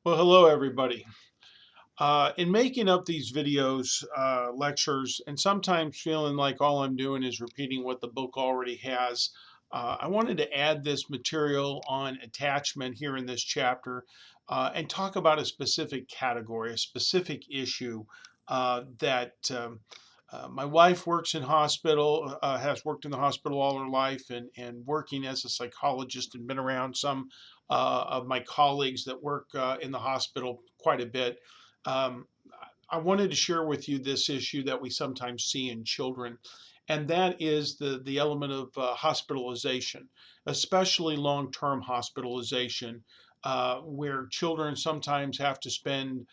Well, hello, everybody. In making up these videos, lectures, and sometimes feeling like all I'm doing is repeating what the book already has, I wanted to add this material on attachment here in this chapter and talk about a specific category, a specific issue that my wife works in hospital, has worked in the hospital all her life, and working as a psychologist and been around some of my colleagues that work in the hospital quite a bit. um, I wanted to share with you this issue that we sometimes see in children, and that is the element of hospitalization, especially long-term hospitalization, where children sometimes have to spend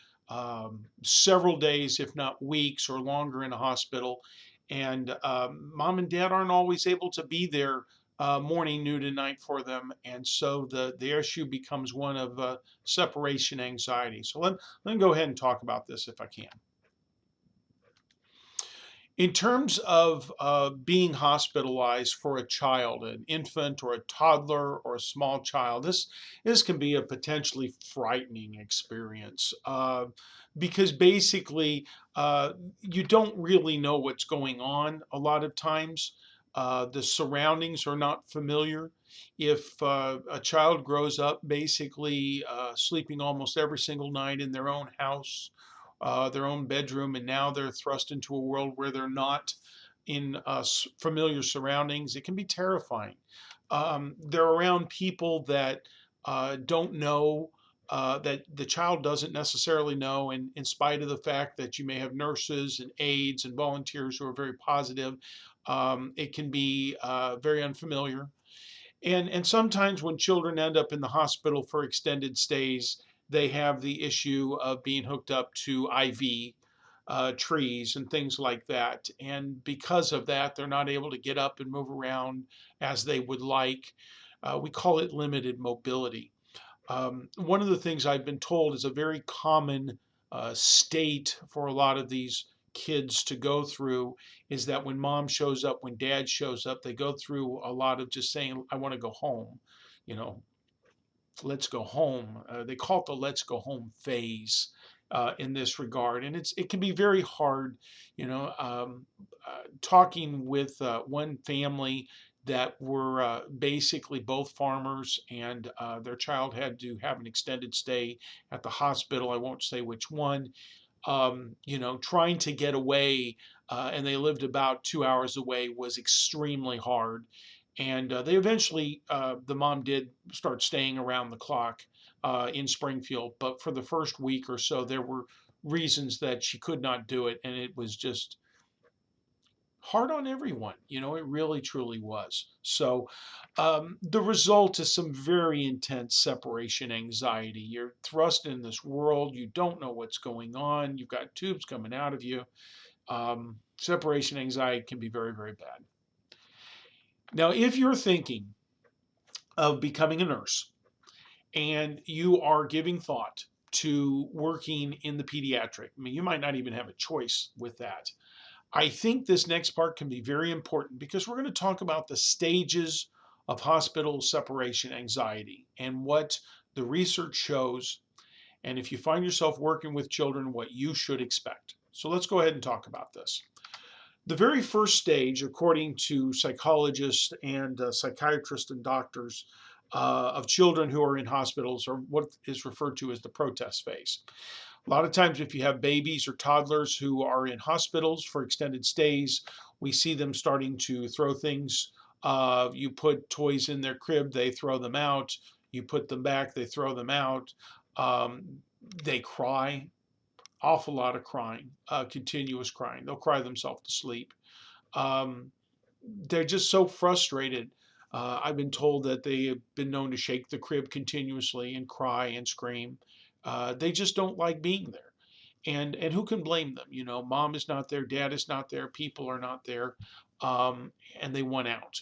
several days, if not weeks or longer, in a hospital, and mom and dad aren't always able to be there morning, noon, and night for them, and so the issue becomes one of separation anxiety. So let me go ahead and talk about this if I can. In terms of being hospitalized for a child, an infant or a toddler or a small child, this can be a potentially frightening experience because basically you don't really know what's going on a lot of times. The surroundings are not familiar. If a child grows up basically sleeping almost every single night in their own house, their own bedroom, and now they're thrust into a world where they're not in familiar surroundings. It can be terrifying. They're around people that don't know, that the child doesn't necessarily know, and in spite of the fact that you may have nurses and aides and volunteers who are very positive, it can be very unfamiliar. And sometimes when children end up in the hospital for extended stays, they have the issue of being hooked up to IV trees and things like that. And because of that, they're not able to get up and move around as they would like. We call it limited mobility. One of the things I've been told is a very common state for a lot of these kids to go through is that when mom shows up, when dad shows up, they go through a lot of just saying, I want to go home, you know, let's go home. They call it the let's go home phase in this regard. And it can be very hard, talking with one family that were basically both farmers, and their child had to have an extended stay at the hospital. I won't say which one. Trying to get away, and they lived about 2 hours away, was extremely hard. And they eventually, the mom did start staying around the clock in Springfield, but for the first week or so, there were reasons that she could not do it, and it was just hard on everyone. It really truly was. So the result is some very intense separation anxiety. You're thrust in this world, you don't know what's going on, you've got tubes coming out of you. Separation anxiety can be very, very bad. Now, if you're thinking of becoming a nurse and you are giving thought to working in the pediatric, I mean, you might not even have a choice with that. I think this next part can be very important because we're going to talk about the stages of hospital separation anxiety and what the research shows. And if you find yourself working with children, what you should expect. So let's go ahead and talk about this. The very first stage, according to psychologists and psychiatrists and doctors, of children who are in hospitals, are what is referred to as the protest phase. A lot of times, if you have babies or toddlers who are in hospitals for extended stays, we see them starting to throw things. You put toys in their crib, they throw them out. You put them back, they throw them out. They cry, awful lot of crying, continuous crying. They'll cry themselves to sleep. Um, they're just so frustrated. I've been told that they have been known to shake the crib continuously and cry and scream. They just don't like being there. And who can blame them? Mom is not there, dad is not there, people are not there, and they want out.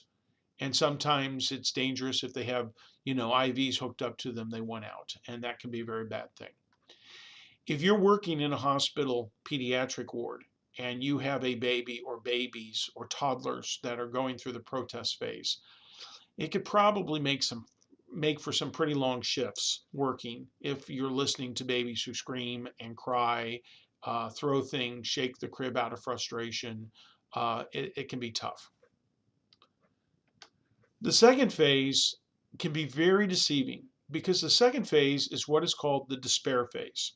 And sometimes it's dangerous if they have, IVs hooked up to them, they want out, and that can be a very bad thing. If you're working in a hospital pediatric ward and you have a baby or babies or toddlers that are going through the protest phase, it could probably make some make for some pretty long shifts working if you're listening to babies who scream and cry, throw things, shake the crib out of frustration. It can be tough. The second phase can be very deceiving because the second phase is what is called the despair phase.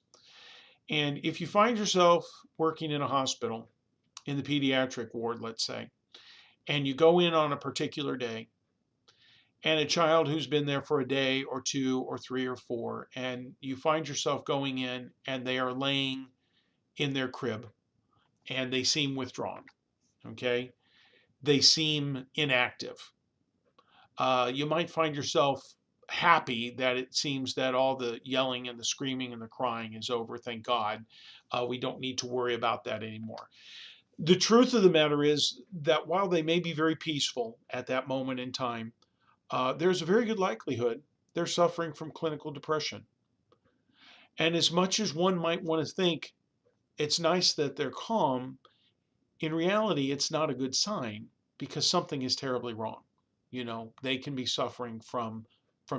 And if you find yourself working in a hospital, in the pediatric ward, let's say, and you go in on a particular day, and a child who's been there for a day or two or three or four, and you find yourself going in and they are laying in their crib and they seem withdrawn, okay? They seem inactive. You might find yourself happy that it seems that all the yelling and the screaming and the crying is over. Thank God. We don't need to worry about that anymore. The truth of the matter is that while they may be very peaceful at that moment in time, there's a very good likelihood they're suffering from clinical depression. And as much as one might want to think it's nice that they're calm, in reality, it's not a good sign because something is terribly wrong. You know, they can be suffering from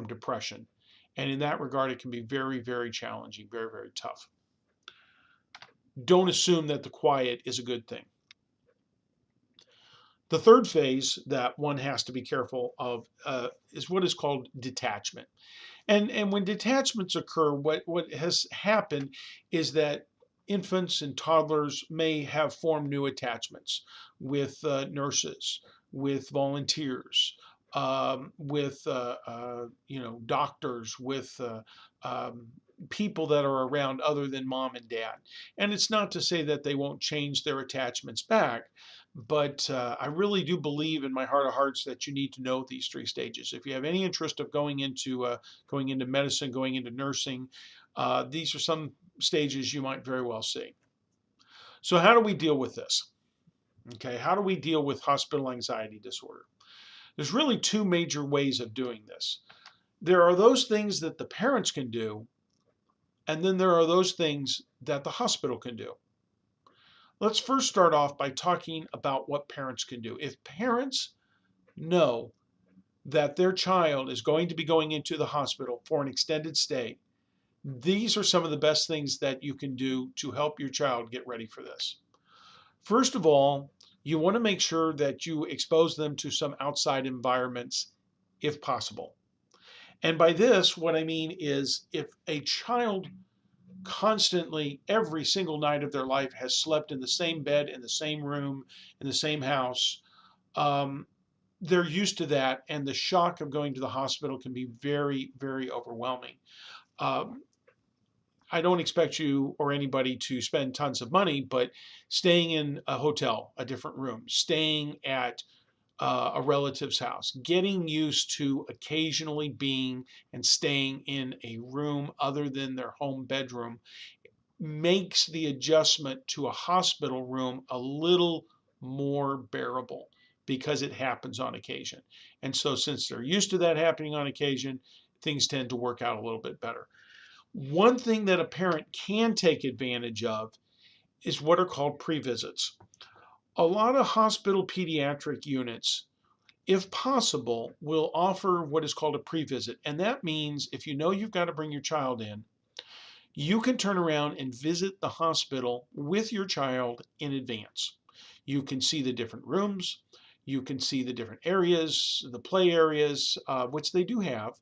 depression. And in that regard, it can be very, very challenging, very, very tough. Don't assume that the quiet is a good thing. The third phase that one has to be careful of is what is called detachment. And when detachments occur, what has happened is that infants and toddlers may have formed new attachments with nurses, with volunteers, with doctors, with people that are around other than mom and dad. And it's not to say that they won't change their attachments back, but I really do believe in my heart of hearts that you need to know these three stages. If you have any interest of going into medicine, going into nursing, these are some stages you might very well see. So how do we deal with this? Okay, how do we deal with hospital anxiety disorder? There's really two major ways of doing this. There are those things that the parents can do, and then there are those things that the hospital can do. Let's first start off by talking about what parents can do. If parents know that their child is going to be going into the hospital for an extended stay, these are some of the best things that you can do to help your child get ready for this. First of all, you want to make sure that you expose them to some outside environments if possible. And by this, what I mean is if a child constantly every single night of their life has slept in the same bed, in the same room, in the same house, they're used to that, and the shock of going to the hospital can be very, very overwhelming. I don't expect you or anybody to spend tons of money, but staying in a hotel, a different room, staying at a relative's house, getting used to occasionally being and staying in a room other than their home bedroom makes the adjustment to a hospital room a little more bearable because it happens on occasion. And so since they're used to that happening on occasion, things tend to work out a little bit better. One thing that a parent can take advantage of is what are called pre-visits. A lot of hospital pediatric units, if possible, will offer what is called a pre-visit. And that means if you know you've got to bring your child in, you can turn around and visit the hospital with your child in advance. You can see the different rooms, you can see the different areas, the play areas, which they do have,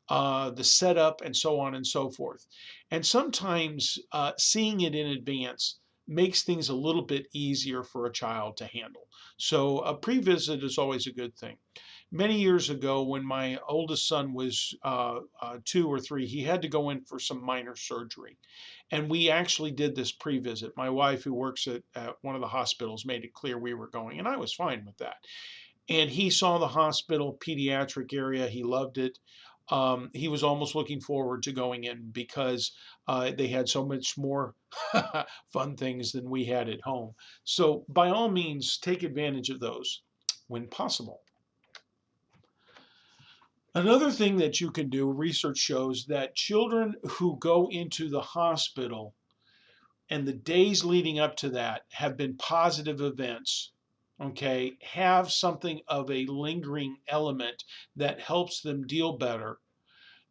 the setup, and so on and so forth. And sometimes seeing it in advance makes things a little bit easier for a child to handle. So a pre-visit is always a good thing. Many years ago, when my oldest son was 2 or 3, he had to go in for some minor surgery. And we actually did this pre-visit. My wife, who works at one of the hospitals, made it clear we were going, and I was fine with that. And he saw the hospital pediatric area. He loved it. He was almost looking forward to going in because they had so much more fun things than we had at home. So by all means, take advantage of those when possible. Another thing that you can do, research shows that children who go into the hospital and the days leading up to that have been positive events, okay, have something of a lingering element that helps them deal better.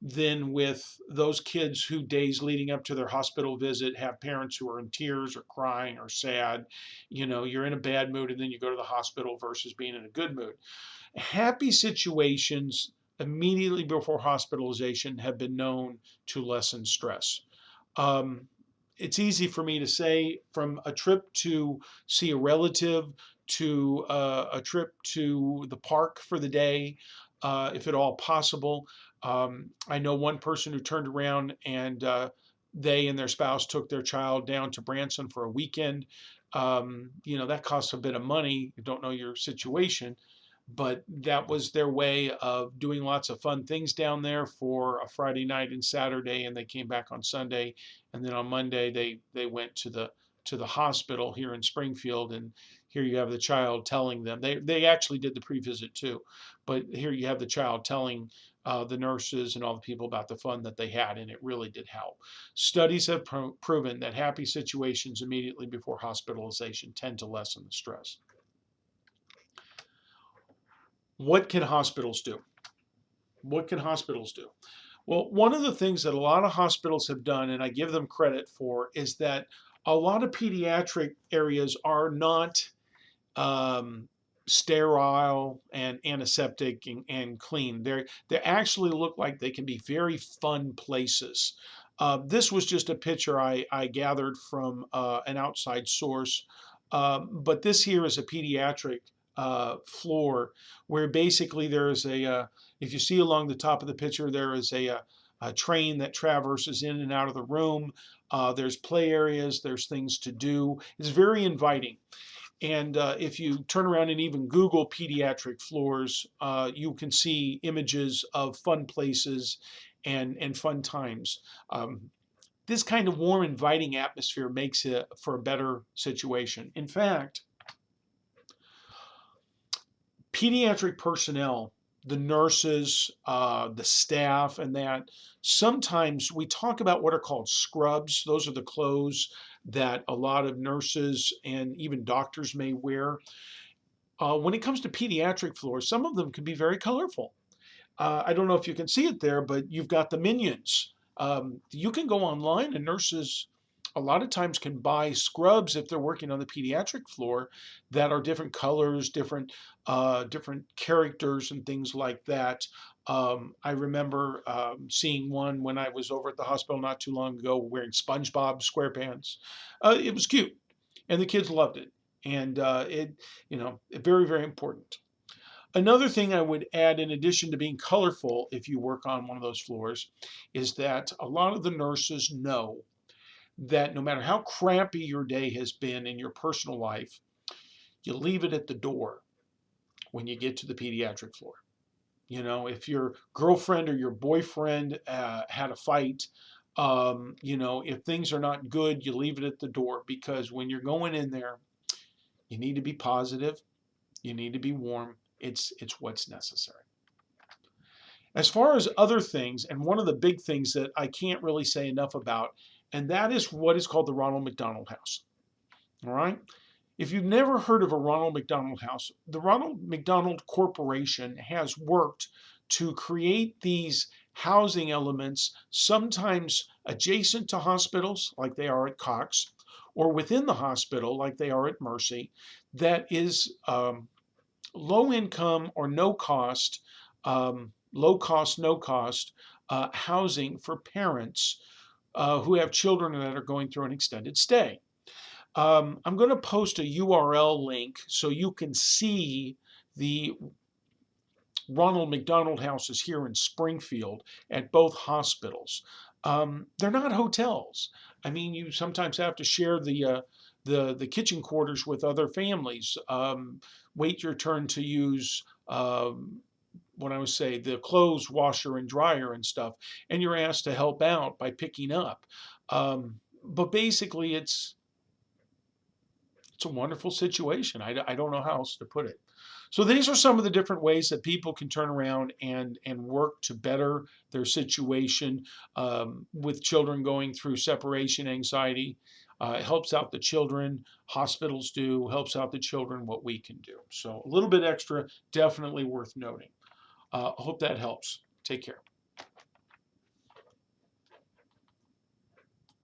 than with those kids who days leading up to their hospital visit have parents who are in tears or crying or sad. You're in a bad mood and then you go to the hospital versus being in a good mood. Happy situations immediately before hospitalization have been known to lessen stress. Um, it's easy for me to say, from a trip to see a relative to a trip to the park for the day, if at all possible. I know one person who turned around and they and their spouse took their child down to Branson for a weekend. That costs a bit of money. You don't know your situation, but that was their way of doing lots of fun things down there for a Friday night and Saturday, and they came back on Sunday, and then on Monday they went to the hospital here in Springfield, and here you have the child telling them they actually did the pre-visit too, but here you have the child telling the nurses and all the people about the fun that they had, and it really did help. Studies have proven that happy situations immediately before hospitalization tend to lessen the stress. What can hospitals do? What can hospitals do? Well, one of the things that a lot of hospitals have done, and I give them credit for, is that a lot of pediatric areas are not um, sterile and antiseptic and clean. They actually look like they can be very fun places. This was just a picture I gathered from an outside source, but this here is a pediatric floor where basically there is if you see along the top of the picture, there is a train that traverses in and out of the room. There's play areas, there's things to do. It's very inviting. And if you turn around and even Google pediatric floors, you can see images of fun places and fun times. This kind of warm, inviting atmosphere makes it for a better situation. In fact, pediatric personnel, the nurses, the staff, and that, sometimes we talk about what are called scrubs. Those are the clothes that a lot of nurses and even doctors may wear. When it comes to pediatric floors, some of them can be very colorful. I don't know if you can see it there, but you've got the minions. You can go online, and nurses a lot of times can buy scrubs if they're working on the pediatric floor that are different colors, different characters, and things like that. I remember seeing one when I was over at the hospital not too long ago wearing SpongeBob SquarePants. It was cute, and the kids loved it, and very, very important. Another thing I would add, in addition to being colorful, if you work on one of those floors, is that a lot of the nurses know that no matter how crappy your day has been in your personal life, you leave it at the door when you get to the pediatric floor. If your girlfriend or your boyfriend had a fight, if things are not good, you leave it at the door, because when you're going in there, you need to be positive, you need to be warm. It's what's necessary. As far as other things, and one of the big things that I can't really say enough about, and that is what is called the Ronald McDonald House. All right? If you've never heard of a Ronald McDonald House, the Ronald McDonald Corporation has worked to create these housing elements, sometimes adjacent to hospitals, like they are at Cox, or within the hospital, like they are at Mercy, that is low income or no cost, low cost, no cost housing for parents who have children that are going through an extended stay. I'm going to post a URL link so you can see the Ronald McDonald houses here in Springfield at both hospitals. They're not hotels. I mean, you sometimes have to share the kitchen quarters with other families. Wait your turn to use what I would say the clothes washer and dryer and stuff, and you're asked to help out by picking up. But basically, it's a wonderful situation. I don't know how else to put it. So these are some of the different ways that people can turn around and work to better their situation with children going through separation anxiety. It helps out the children. Hospitals do, helps out the children, what we can do. So a little bit extra, definitely worth noting. I hope that helps. Take care.